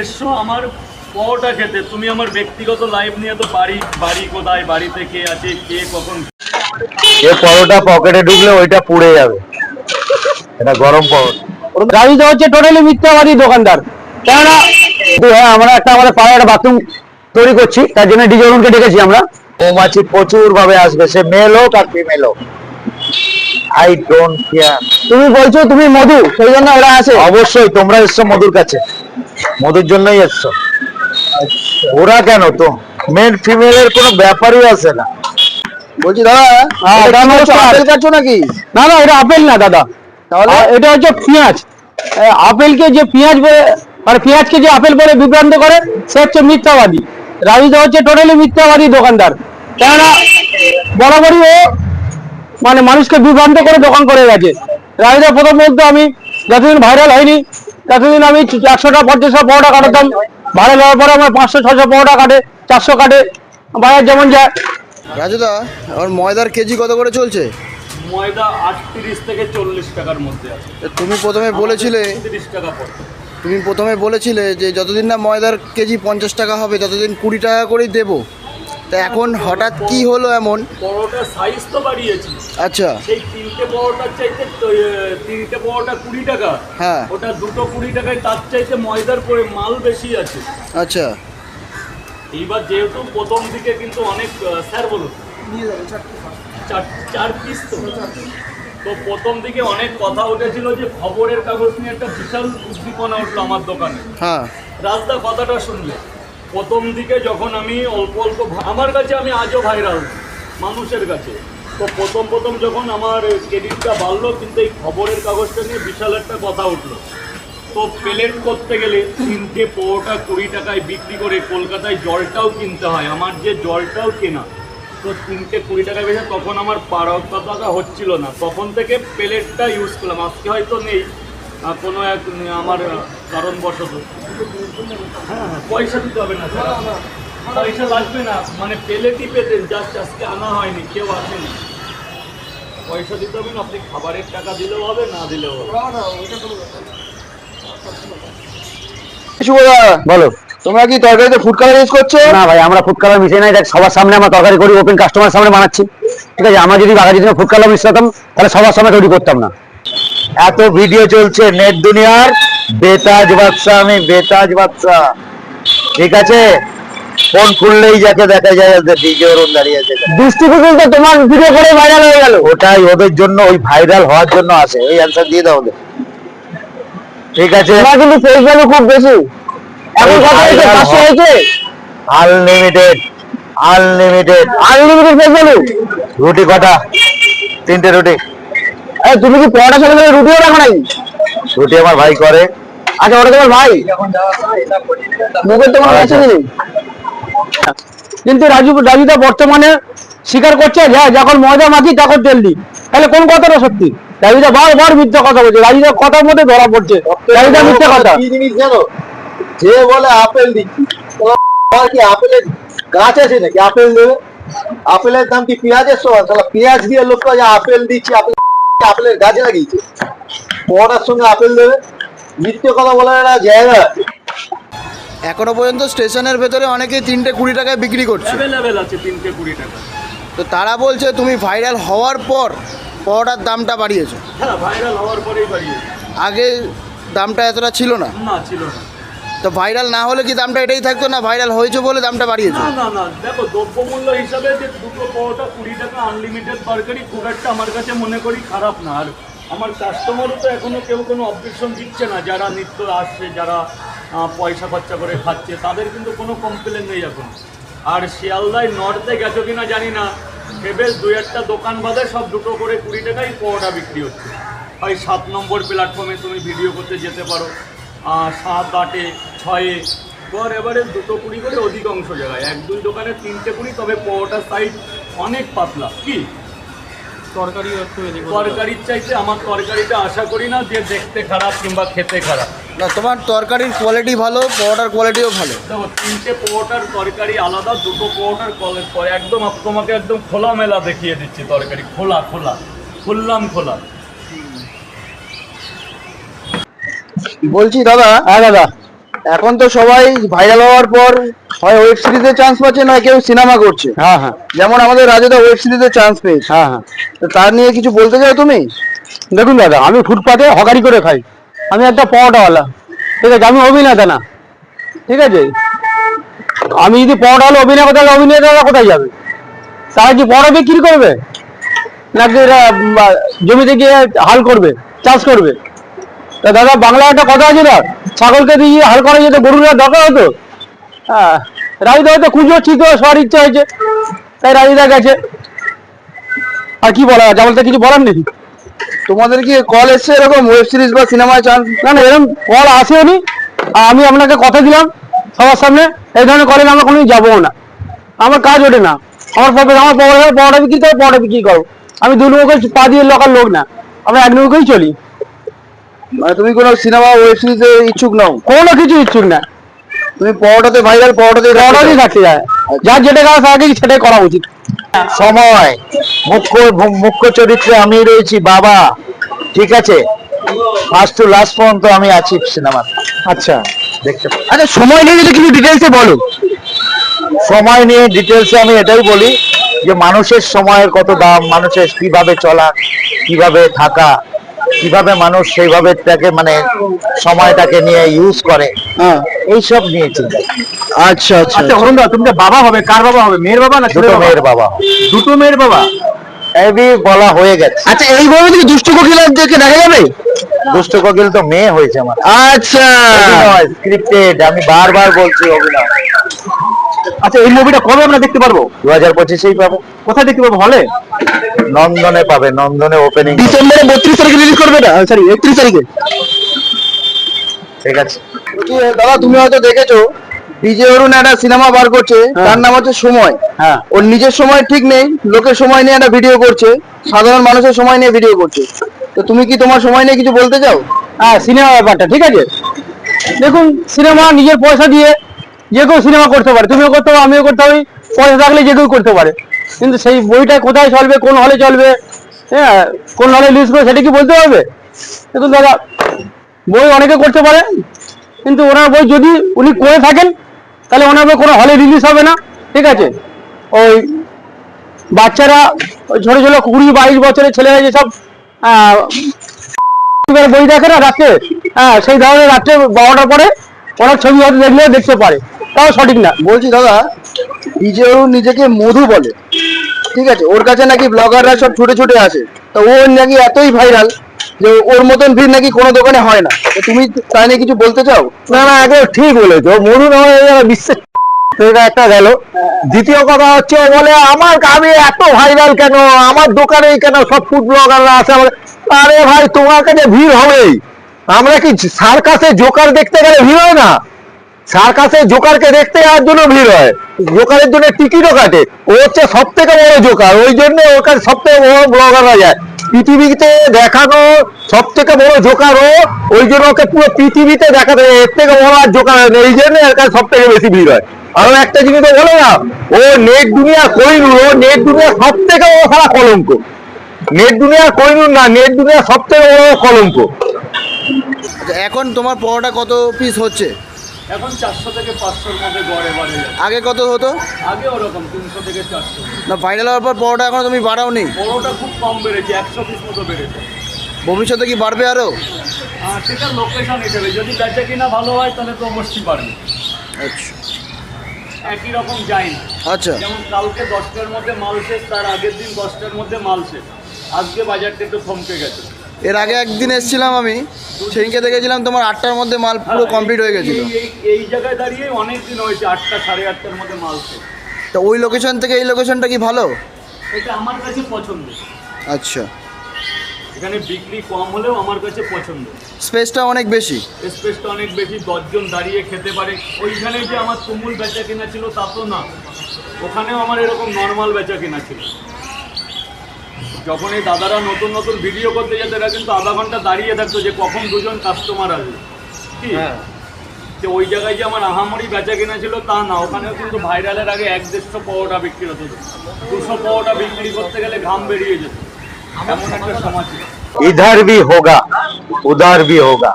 এসছো আমার পরোটা খেতে, তুমি আমার ব্যক্তিগত লাইফ নিয়ে তো বাড়ি কোথায়, বাড়িতে কে আছে, কে কখন যে পরোটা পকেটে ঢুকলে ওইটা পুড়ে যাবে। এটা গরম পরোটা। রাজুদা হচ্ছে টোটালি মিথ্যাবাদী দোকানদার। কেননা হ্যাঁ, আমরা আমাদের পাড়ায় একটা বাথরুম তৈরি করছি, তার জন্য ডিজে ডেকেছি আমরা। মৌমাছি প্রচুর ভাবে আসবে, সে মেল হোক আর ফিমেল হোক, আই ডোন্ট কেয়ার। তুমি বলছো তুমি মধু, সেই জন্য ওরা আছে। অবশ্যই তোমরা এসছো মধুর কাছে, মধুর জন্যই এসছো। ওরা কেন, তো মেল ফিমেলের কোনো ব্যাপারই আছে না। বলছি দাদা, আপেল কাটছো নাকি? না না, এটা আপেল না দাদা, তাহলে এটা হচ্ছে পেঁয়াজ। আপেলকে যে পেঁয়াজ বলে, মানে পেঁয়াজকে যে আপেল বলে বিভ্রান্ত করে, সে হচ্ছে মিথ্যাবাদী। রাজুদা হচ্ছে টোটালি মিথ্যাবাদী দোকানদার। কেননা বরাবরই ও মানে মানুষকে বিভ্রান্ত করে দোকান করে গেছে। রাজুদা প্রথম বলতো আমি যতদিন ভাইরাল হয়নি ততদিন আমি 100টা 50টা পরোটা কাটাতাম। ভাইরাল হওয়ার পরে আমার 500-600 পরোটা কাটে, 400 কাটে, বাজার যেমন যায়। রাজুদা, আমার ময়দার কেজি কত করে চলছে? ময়দা 38 থেকে 40 টাকার মধ্যে আছে। তুমি প্রথমে বলেছিলে 30 টাকা পড়ে। যে যতদিন না ময়দার কেজি 50 টাকা হবে ততদিন 20 টাকা করেই দেবো। তা এখন হঠাৎ কি হলো এমন? পরোটার সাইজ তো বাড়িয়েছি। আচ্ছা, সেই তিনটে পরোটার চাইতে তিনটে পরোটা 20 টাকা, হ্যাঁ, ওটা দুটো 20 টাকায়, তার চাইতে ময়দার করে মাল বেশি আছে। আচ্ছা। এইবার যেহেতু প্রথম দিকে কিন্তু অনেক স্যার বলুন চার পিস তো প্রথম দিকে অনেক কথা উঠেছিল যে খবরের কাগজ নিয়ে একটা বিশাল উদ্দীপনা উঠলো আমার দোকানে। হ্যাঁ, রাজদা কথাটা শুনলে প্রথম দিকে যখন আমি অল্প অল্প, আমার কাছে আমি আজও ভাইরাল মানুষের কাছে, তো প্রথম যখন আমার ক্রেডিটটা বাড়লো, কিন্তু এই খবরের কাগজটা নিয়ে বিশাল একটা কথা উঠলো। তো প্লেট করতে গেলে তিনটে পরোটা 20 টাকায় বিক্রি করে কলকাতায় জলটাও কিনতে হয়, আমার যে জলটাও কেনা, তো তিনটে 20 টাকা বেশি, তখন আমার পারকতাটা হচ্ছিল না, তখন থেকে প্লেটটা ইউজ করলাম। আজকে হয়তো নেই কোনো এক আমার কারণবশত। হ্যাঁ, পয়সা দিতে হবে না স্যার, পয়সা লাগবে না, মানে প্লেটই পেতেন, জাস্ট আজকে আনা হয়নি, কেউ আসেনি, পয়সা দিতে হবে না, আপনি খাবারের টাকা দিলেও হবে, না দিলেও হবে। বলো, তোমরা কি তরকারিতে ফুড কালার ইউজ করছো? না ভাই, আমরা ফুড কালার মিশাই নাই। দেখ, সবার সামনে আমরা তরকারি করি, ওপেন কাস্টমার সামনে বানাচ্ছি, ঠিক আছে? আমরা যদি আগে যদি ফুড কালার মিশাতাম তাহলে সবার সামনে তৈরি করতাম না। এত ভিডিও চলছে নেট দুনিয়ার, বেতাজ বাদশা, আমি বেতাজ বাদশা, ঠিক আছে? ফোন খুললেই যাকে দেখা যায় ডিজে ওরম দাঁড়িয়ে আছে। ডিস্ট্রিবিউশন তো তোমার ভিডিও করে ভাইরাল হয়ে গেল। ওটাই ওদের জন্য, ওই ভাইরাল হওয়ার জন্য আসে। ওই অ্যান্সার দিয়ে দাও ওদের, ঠিক আছে? তোমার কিন্তু ফেস ভ্যালু খুব বেশি। এখন কথা হয়েছে 500 হয়েছে। Unlimited unlimited unlimited face value. রুটি কটা? 3টে রুটি। তুমি কি পরোটার সাথে রুটিও রাখো নাকি? রুটি আমার ভাই করে। আচ্ছা, ওটা তোমার ভাই, মুখের তোমার আছে নেই। কিন্তু রাজুদা বর্তমানে স্বীকার করছে যে যখন ময়দা মাখি তখন তেল দিই। তাহলে কোন কথাটা সত্যি? রাজুদা বারবার মিথ্যা কথা বলছে, রাজুদার কথার মধ্যে ধরা পড়ছে রাজুদা মিথ্যা কথা। কি জিনিস জানো? যে বলে আপেল দিচ্ছি, কি আপেলের গাছ আছে নাকি আপেল দেবে? আপেলের দাম কি পেঁয়াজের সমান? তাহলে পেঁয়াজ দিয়ে লোক আপেল দিচ্ছি, আপেলের গাছে লাগিয়েছে, পড়ার সঙ্গে আপেল দেবে? মিথ্যে কথা বলার একটা জায়গা আছে। এখনো পর্যন্ত স্টেশনের ভেতরে অনেকেই 3টে 20 টাকায় বিক্রি করছে। অ্যাভেলেবেল আছে 3টে 20 টাকা। তো তারা বলছে তুমি ভাইরাল হওয়ার পর পরোটার দামটা বাড়িয়েছো। হ্যাঁ, ভাইরাল হওয়ার পরেই বাড়িয়েছে, আগে দামটা এতটা ছিল না। না ছিল না। তো ভাইরাল না হলে কি দামটা এটাই থাকতো, না ভাইরাল হয়েছে বলে দামটা বাড়িয়েছো? না, দেখো দ্রব্যমূল্য হিসাবে যে দুটো পরোটা 20 টাকা আনলিমিটেড তরকারি খুব একটা আমার কাছে মনে করি খারাপ না। আর আমার কাস্টমারও তো এখনো কেউ কোনো অবজেকশন দিচ্ছে না, যারা নিত্য আসছে, যারা পয়সা খরচা করে খাচ্ছে, তাদের কিন্তু কোনো কমপ্লেন নেই এখন। আর শিয়ালদায় নর্থে গেছো কিনা জানি না, হেবেল 2-1টা দোকান বাদে সব দুটো করে 20 টাকায় পরোটা বিক্রি হচ্ছে। হয় 7 নম্বর প্ল্যাটফর্মে তুমি ভিডিও করতে যেতে পারো, 7, 8, 6 পর এবারে দুটো 20 করে অধিকাংশ জায়গায়, 1-2 দোকানে 3টে 20। তবে পরোটার সাইজ অনেক পাতলা, কি তরকারির চাইতে আমার তরকারিটা আশা করি না যে দেখতে খারাপ কিংবা খেতে খারাপ। না, তোমার তরকারির কোয়ালিটি ভালো, পরোটার কোয়ালিটিও ভালো। দেখো, 3টে পরোটার তরকারি আলাদা, দুটো পরোটার একদম তোমাকে একদম খোলামেলা দেখিয়ে দিচ্ছি তরকারি, খোলা খোলা। বলছি দাদা, হ্যাঁ দাদা, এখন তো সবাই ভাইরাল হওয়ার পর হয় ওয়েব সিরিজে চান্স পাচ্ছে, না কেউ সিনেমা করছে। হ্যাঁ হ্যাঁ যেমন আমাদের রাজুদা ওয়েব সিরিজে চান্স পেয়েছে। হ্যাঁ হ্যাঁ। তো তার নিয়ে কিছু বলতে চাও তুমি? দেখুন দাদা, আমি ফুটপাতে হকারি করে খাই, আমি একটা পরোটাওয়ালা, ঠিক আছে, আমি অভিনেতা না, ঠিক আছে। আমি যদি পরোটাওয়ালা অভিনয় করতে হবে, অভিনেতারা কোথায় যাবে? তারা কি পরোটা বিক্রি করবে, নাকি এরা জমিতে গিয়ে হাল করবে, চাষ করবে? তা দাদা, বাংলা একটা কথা আছে না, ছাগলকে দিয়ে হাল করা যেত, গরুরা দরকার হতো। হ্যাঁ, রাজুদা হয়তো খুঁজো ঠিক সবার ইচ্ছা হয়েছে, তাই রাজুদা গেছে। আর কি বলা আছে, আমার তো কিছু বলার নেই। তোমাদের কি কল এসছে এরকম ওয়েব সিরিজ বা সিনেমায় চান্স? না না, এরকম কল আসেওনি। আর আমি আপনাকে কথা দিলাম সবার সামনে, এই ধরনের কলে আমরা কোনোদিন যাবো না। আমার কাজ ওঠে না, আমার পরোটা বিক্রি করো, পরোটা বিক্রি করো। আমি দু নৌকে পা দিয়ে লোকাল লোক না, আমরা এক নৌকেই চলি। মানে তুমি কোনো সিনেমা ওয়েব সিরিজে ইচ্ছুক নও? কোনো কিছু ইচ্ছুক না, তুমি পরোটাতে ভাইরাল, পরোটাতে পরোটাই থাকতে যায়। যার যেটা কাজ তাকে সেটাই করা উচিত। সময় মুখ্য চরিত্রে আমি রয়েছি বাবা, ঠিক আছে, ফার্স্ট টু লাস্ট পর্যন্ত আমি আছি সিনেমা। আচ্ছা দেখতে পাবো। আচ্ছা, সময় নিয়ে যদি কিছু ডিটেলসে বলো। সময় নিয়ে ডিটেলসে আমি এটাই বলি যে মানুষের সময়ের কত দাম, মানুষের কিভাবে চলা, কিভাবে থাকা, কিভাবে মানুষ সেইভাবে তাকে মানে সময়টাকে নিয়ে ইউজ করে, হ্যাঁ। এইসব নিয়েছি। আচ্ছা আচ্ছা। আচ্ছা অরুণ দা, তুমি যে বাবা হবে, কার বাবা হবে? মেয়ের বাবা না ছেলের দুটো বাবা? মেয়ের বাবা, দুটো মেয়ের বাবা। এবি বলা হয়ে গেছে। আচ্ছা, এই বয়সে থেকে দুষ্টু কোকিলাদেরকে দেখা যাবে? দুষ্ট কোকিল তো মেয়ে হয়েছে আমার। আচ্ছা স্ক্রিপ্টেড, আমি বারবার বলছি অভিনয়। আচ্ছা, এই মুভিটা কবে আমরা দেখতে পারবো? 2025-এই পাবো। কোথায় দেখতে পাবো? হলে? নন্দনে পাবে, নন্দনে ওপেনিং। ডিসেম্বরে 32 তারিখে রিলিজ করবে না, সরি 31 তারিখে। ঠিক আছে। দাদা তুমি হয়তো দেখেছো ডিজে অরুণ একটা সিনেমা বার করছে, তার নাম হচ্ছে সময়। হ্যাঁ। ওর নিজের সময় ঠিক নেই, লোকের সময় নিয়ে একটা ভিডিও করছে, সাধারণ মানুষের সময় নিয়ে ভিডিও করছে। তো তুমি কি তোমার সময় নিয়ে কিছু বলতে চাও? হ্যাঁ, সিনেমা ব্যাপারটা ঠিক আছে। দেখুন, সিনেমা নিজের পয়সা দিয়ে যে কেউ সিনেমা করতে পারে, তুমিও করতে পারো, আমিও করতে পারি, পয়সা থাকলে যে কেউ করতে পারে। কিন্তু সেই বইটা কোথায় চলবে, কোন হলে চলবে, হ্যাঁ, কোন হলে রিলিজ করবে, সেটা কি বলতে পারবে? দেখুন দাদা, বই অনেকে করতে পারে, কিন্তু ওনার বই যদি উনি করে থাকেন, তাহলে ওনার বই কোনো হলে রিলিজ হবে না, ঠিক আছে। ওই বাচ্চারা, ওই ছোট ছোট 20-22 বছরের ছেলেরা যেসব বই দেখে না রাত্রে, হ্যাঁ, সেই ধরনের রাত্রে 12টার পরে অনেক ছবি হয়তো দেখলেও দেখতে পারে, তাও সঠিক না। বলছি দাদা, ডিজে অরুণ নিজেকে মধু বলে, ঠিক আছে, ওর কাছে নাকি ব্লগাররা সব ছুটে ছুটে আসে, তো ও নাকি এতই ভাইরাল যে ওর মতন ভিড় নাকি কোনো দোকানে হয় না। তো তুমি তাই নিয়ে কিছু বলতে চাও? না না, একদম ঠিক বলেছো, মধু বিশ্বাস, এটা একটা গেল। দ্বিতীয় কথা হচ্ছে, ও বলে আমার আমি এত ভাইরাল কেন, আমার দোকানে কেন সব ফুড ব্লগাররা আছে। আরে ভাই, তোমার কাছে ভিড় হবেই। আমরা কি সার্কাসে জোকার দেখতে গেলে ভিড় হয় না? সার্কাসে জোকারকে দেখতে যাওয়ার জন্য ভিড় হয়, জোকারের জন্য টিকিটও কাটে। ও হচ্ছে সব থেকে বড় জোকার, ওই জন্য ওর কাছে সব থেকে বড় ব্লগাররা যায়। পৃথিবীতে দেখানো সব থেকে বড় জোকার ও, ওই জন্য ওকে পুরো পৃথিবীতে দেখাতে, এর থেকে বড় আর জোকার হয় না, এই জন্য এর কাছে সব থেকে বেশি ভিড় হয়। আরো একটা জিনিস তো বলো না, ও নেট দুনিয়া কইনুর, ও নেট দুনিয়া সব থেকে বড় সারা কলঙ্ক। নেট দুনিয়া কইনুর না, নেট দুনিয়া সব থেকে বড় কলঙ্ক। আচ্ছা, এখন তোমার পরোটা কত পিস হচ্ছে? এখন 400 থেকে 500-র মধ্যে গড়ে বাড়ে যাচ্ছে। আগে কত হতো? আগে ওরকম 300 থেকে 400। না, ভাইরাল হওয়ার পর পরোটা এখনো তুমি বাড়াওনি? বড়টা খুব কম বেড়েছে, 100 পিস মতো বেড়েছে। ভবিষ্যতে কি বাড়বে আরো? সেটা লোকেশন হিসেবে, যদি বেচা কিনা ভালো হয় তাহলে তো অবশ্যই বাড়বে। আচ্ছা একই রকম যায় না। আচ্ছা। যেমন কালকে 10টার মধ্যে মাল শেষ, তার আগের দিন 10টার মধ্যে মাল শেষ। আজকে বাজারটা একটু থমকে গেছে। এর আগে একদিন এসেছিলাম আমি, সেদিনকে দেখেছিলাম তোমার 8টার মধ্যে মাল পুরো কমপ্লিট হয়ে গেছিল। এই জায়গায় দাঁড়িয়ে অনেক দিন হয়েছে 8টা 8:30টার মধ্যে মাল শেষ। তো ওই লোকেশন থেকে এই লোকেশনটা কি ভালো? এটা আমার কাছে পছন্দ। আচ্ছা। এখানে বিক্রি কম হলেও আমার কাছে পছন্দ। স্পেসটা অনেক বেশি। স্পেসটা অনেক বেশি, 10 জন দাঁড়িয়ে খেতে পারে। ওইখানে যে আমার তুমুল বেচা কেনা ছিল তা তো না, ওখানেও আমার এরকম নর্মাল বেচা কেনা ছিল। যখন এই দাদারা নতুন নতুন ভিডিও করতে যেত, এরা কিন্তু আধা ঘন্টা দাঁড়িয়ে থাকতো যে কখন দুজন কাস্টমার আসবে। কি যে ওই জায়গায় যে আমার আহামরি বেচা কেনা ছিল তা না, ওখানেও কিন্তু ভাইরালের আগে 100-150 পরোটা বিক্রি হতো। 200 পরোটা বিক্রি করতে গেলে ঘাম বেরিয়ে যেত, এমন একটা সময় ছিল। इधर भी होगा उधर भी होगा,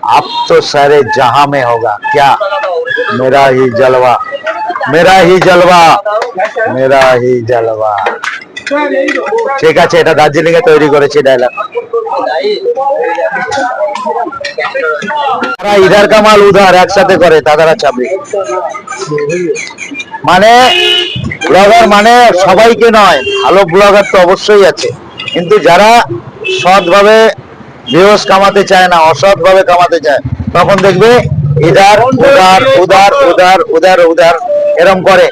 अब तो सारे जहां में होगा क्या, मेरा ही जलवा, मेरा ही जलवा, मेरा ही जलवा। ঠিক আছে, এটা দার্জিলিং এ তৈরি করেছি ডায়লগ। তারা ইধার কামাল উধার একসাথে করে দাদারা চাবি। মানে ব্লগার মানে সবাইকে নয়, ভালো ব্লগার তো অবশ্যই আছে, কিন্তু যারা সৎভাবে ভিউজ কামাতে চায় না, অসৎ ভাবে কামাতে চায়, তখন দেখবে ইধার উধার উধার উধার উধার উধার এরম করে।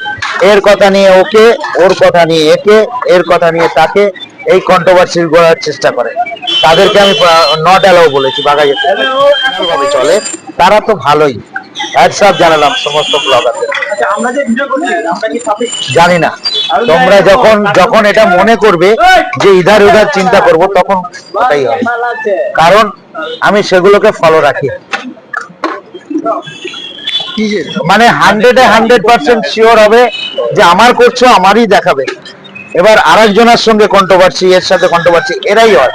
এর কথা নিয়ে ওকে, ওর কথা নিয়ে একে, এর কথা নিয়ে তাকে, এই কন্ট্রোভার্সি করার চেষ্টা করে। তাদেরকে আমি নট অ্যালাউ বলেছি, বাগাই ভাবে চলে, তারা তো ভালোই। সব জানালাম সমস্ত ব্লগারদের। জানি না, তোমরা যখন যখন এটা মনে করবে যে ইধার উধার চিন্তা করব, তখন ওটাই হবে, কারণ আমি সেগুলোকে ফলো রাখি। মানে 100% শিওর হবে যে আমার করছো, আমারই দেখাবে। এবার আরেকজনের সঙ্গে কন্ট্রোভার্সি, এর সাথে কন্ট্রোভার্সি, এরাই হয়।